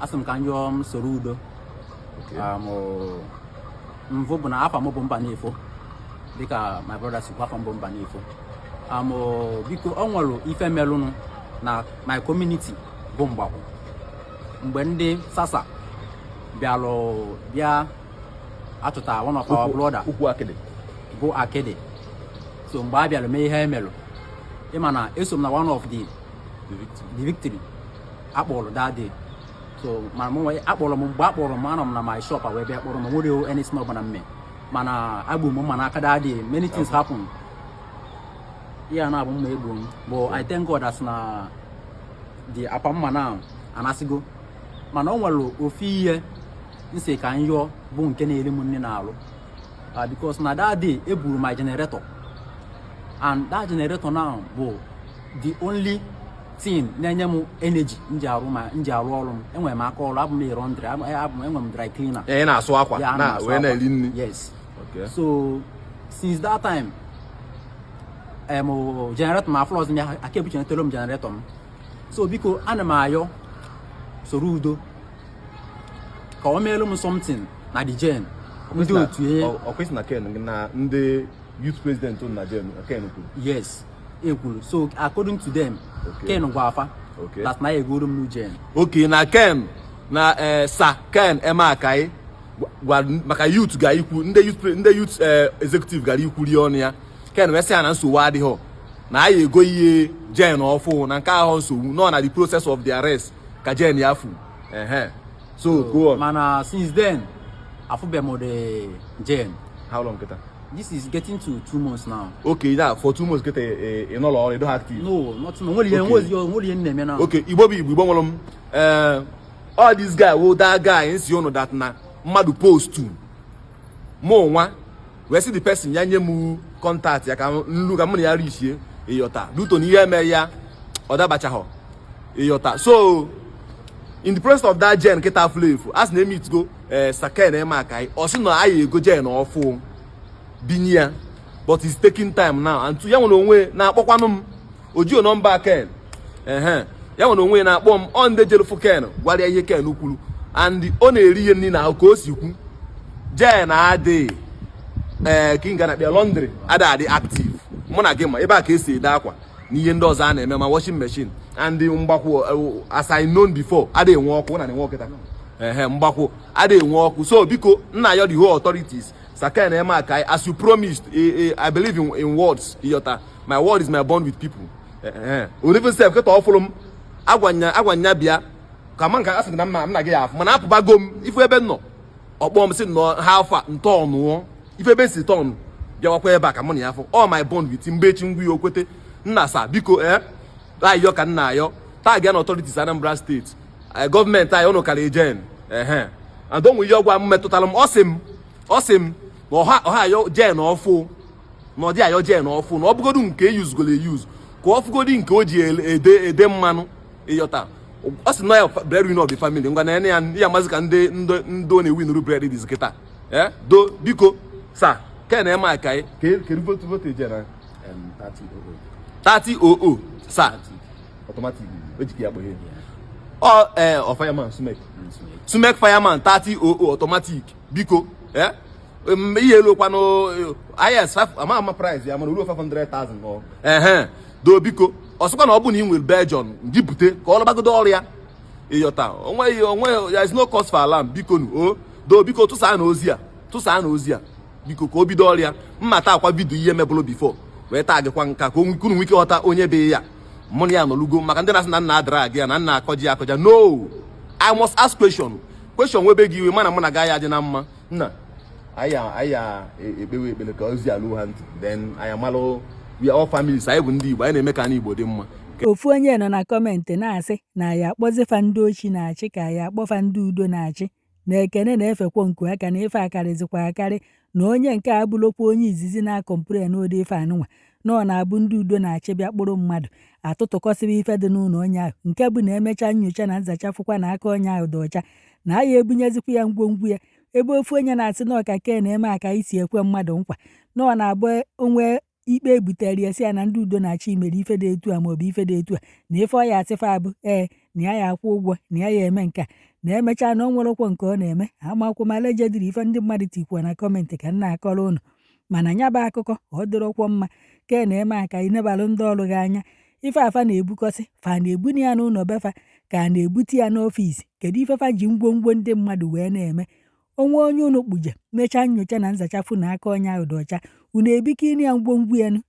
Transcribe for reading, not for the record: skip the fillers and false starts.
asum kanyo Soludo. Mvobu na apa mobo mba n'efo. Dika my brother si kwa fambo mba n'efo. Biko onwalo ife melunu na my community bụ mgbakwo. Mgbe ndị sasa bịa achọta one of our brother bụ akede. So mgbe a bịara mee ihe emelụ ịma na eso m na one of the victory akpọrọ that day. So akpọrọ m mgbe akpọrọ m anọ m na my shop wee bịa kpọrọ m nwere any small bana mme mana agbu m mana aka that day many things happen. Yeah, na abụ m egbu m but I thank God as na the apa mma now anasigo mana o nwere ofi ihe nse ka nyọ bụ nke na-eri m nne na alụ because na that day eburu my generator and that generator now bụ the only thing na-enye m energy nji arụ ọrụ m. Enwere m aka ọrụ abụ m laundry enwere m dry cleaner na-asụ akwa na wee na-eri nri. Yes. Okay. So since that time generator ma flaws me akebu generator m generator m. So biko ana m ayọ Soludo ka o meelu m something na the gen ndị otu ọkwesị na Ken na ndị youth president na gen Ken kwuru. Yes, ekwuru. So according to them Ken gwa afa that na egoro m gen. Okay, na Ken na Sir Ken Emakai gwa maka youth ga ikwu ndị youth executive gara ikwuri ọnụ ya. Ken wee sị ya na nsogbu adịghị na anyị ego ihe gen ọfụ na nke ahụ nsogbu nọ na the process of the arrest ka gen ya fu. So go on. Mana since then afube mo the gen. How long keta? This is getting to 2 months now. Okay, that for 2 months keta in all you don't active. No, not only name now. Okay, Igbo nwolom all this guy that guy nsi ono that na mmadu post to mo nwa we see the person yanye mu contact ya ka nlu ka mo ya rishie eyota duto ni ihe me ya odabacha ho eyota. So in the process of that gen keta flavor as name it go Sir Emakai osi no aye go gen ofu binia but it's taking time now and to ya nwe onwe na akpọkwanụ m oji number Ken ya nwe onwe na akpọ m on the jerufu Ken gwara ihe Ken kwuru and ọ na-eri ihe nni na ka o si kwu gen adị kinga na bịa laundry adị active mụ na gị ma ebe a ka esi ede akwa na ihe ndị ọzọ a na-eme ma washing machine and mgbakwo as I known before adị enwe ọkụ na enwe ọkịta mgbakwo adị enwe ọkụ. So biko nna ya the whole authorities Sir Emakai as you promised I believe in words iyota my word is my bond with people even self keta ọfụrụ m agwanya bịa ka man ka asị na m na gị ya afụ mana apụbago m ifu ebe nọ ọkpọ m sị nọ ha afa ntọọnụ ife ebe si tọọnụ bịawakwa ebe a ka mụ na ya afụ all my bond with mgbe echi ngwa ya okwete nna sa biko ayọ ka nna ayọ taa gị na authorities Anambra State gọọmenti anyị ụnụ kara ejen and onwe ihe ọgwa m metụtara m ọ sị m na ọha ayọ jen ọfụ na ọ dị ayọ jen ọfụ na ọ bụgodu nke eyuzugolo eyuz ka ọ fụgodi nke o ji ede mmanụ ịyọta. Ọ sị na ya breadwinner of the family ngwa na ya mazi ka ndị ọ na-ewinuru bread dis kịta do biko Sir Ken Emakai kedu vote jen 30 Sir automatic ejike ya kpọhe ọ fireman Sumek fireman 30 automatic biko ihe elokwanụ IS ama price ya mana ruo 500,000 do biko ọsụkwa na ọ bụ na ị nwere Belgium jipụte ka ọ lọbagodo ọrịa ịyọta onwe there is no cause for alarm biko nu do biko tụsaa na ozi a biko ka o bido ọrịa mmata akwa vidio ihe mebụrụ before wee taa gịkwa nka ka unu nwike ghọta onye be ya mụ na ya nọlugo maka ndị na-asị na nna drag ya na nna akọja no I must ask question webe gị iwe mana mụ na ga ya dị na mma nna aya ekpewe ekpele ka ozi alụ ha ntị then aya malụ we are all families anyị bụ ndị Igbo anyị na-eme ka anyị Igbo dị mma. Ofu onye nọ na kọmentị na-asị na ya akpọzifa ndị ochi na-achị ka ya akpọfa ndị udo na-achị na ekene na-efekwa nku aka na ife akarịzikwa akarị na onye nke a bụrụkwa onye izizi na-akọmpre n'ụdị ife anụnwa na ọ na-abụ ndị udo na-achị bịa kpụrụ mmadụ atụtụkọsịba ife dị n'ụlọ onye ahụ nke bụ na emechaa nyocha na nzachafụkwa na aka onye ahụ dị ọcha na ya ebunyezikwa ya ngwongwo ya ebe ofu onye na-asị na ọka Ken Emakai isi ekwe mmadụ nkwa na ọ na-abụ onwe ikpe ebutere ya si ya na ndị udo na-achị mere ife dị etu a maọbụ ife dị etu a na ife ọ ya asịfa abụ na ya akwụ ụgwọ na ya eme nke a na emechaa na ọ nwerekwa nke ọ na-eme amakwụ ma lejediri ife ndị mmadụ tikwa na kọmentị ka m na-akọrọ ụnụ mana nya bụ akụkọ ọ dịrọkwa mma ke na-eme aka inebalụ ndị ọrụ gị anya ife afa na-ebukọsị fa na-ebuni ya n'ụlọ befa ka a na-ebute ya n'ọfịs kedu ifefa ji ngwongwo ndị mmadụ wee na-eme onwe onye unu kpuje mechaa nyocha na nzachafụ na aka onye ahụ dị ọcha unu ebikọ ịnụ ya ngwongwo enu